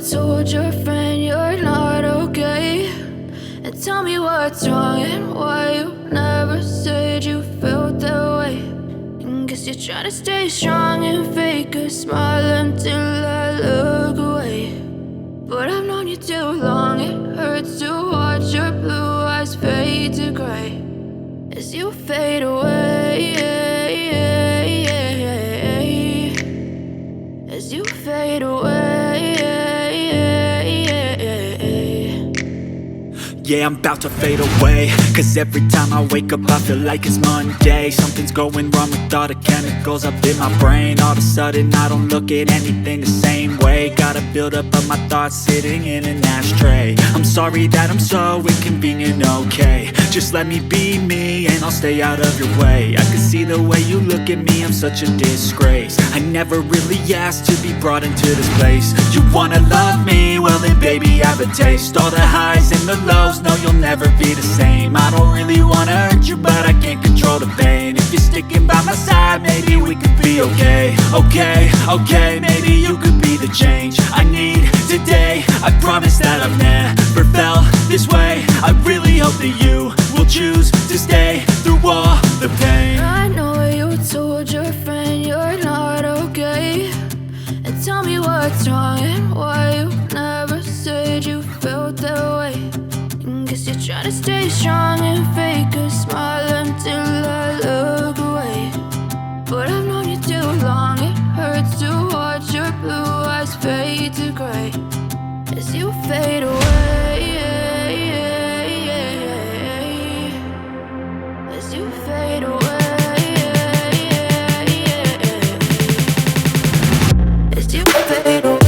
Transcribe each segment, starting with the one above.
told your friend you're not okay, and tell me what's wrong and why you never said you felt that way. And guess you're trying to stay strong and fake a smile until I look away. But I've known you too long, it hurts to watch your blue eyes fade to gray as you fade away, as you fade away. Yeah, I'm about to fade away, cause every time I wake up I feel like it's Monday. Something's going wrong with all the chemicals up in my brain. All of a sudden I don't look at anything the same way. Got a build up of my thoughts sitting in an ashtray. I'm sorry that I'm so inconvenient, okay. Just let me be me and I'll stay out of your way. I can see the way you look at me, I'm such a disgrace. I never really asked to be brought into this place. You wanna love me? Well then baby have a taste. All the highs and the lows, no, you'll never be the same. I don't really wanna hurt you, but I can't control the pain. If you're sticking by my side, maybe we could be okay. Okay, maybe you could be the change I need today. I promise that I've never felt this way. I really hope that you will choose to stay through all the pain. I know you told your friend you're not okay, and tell me what's wrong and why you never said you felt that way. Guess you're trying to stay strong and fake a smile until I look away. But I've known you too long, it hurts to watch your blue eyes fade to gray as you fade away, as you fade away, as you fade away.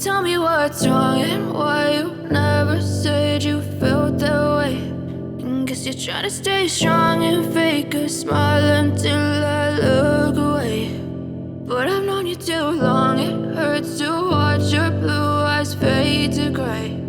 Tell me what's wrong and why you never said you felt that way. And guess you're trying to stay strong and fake a smile until I look away. But I've known you too long, it hurts to watch your blue eyes fade to gray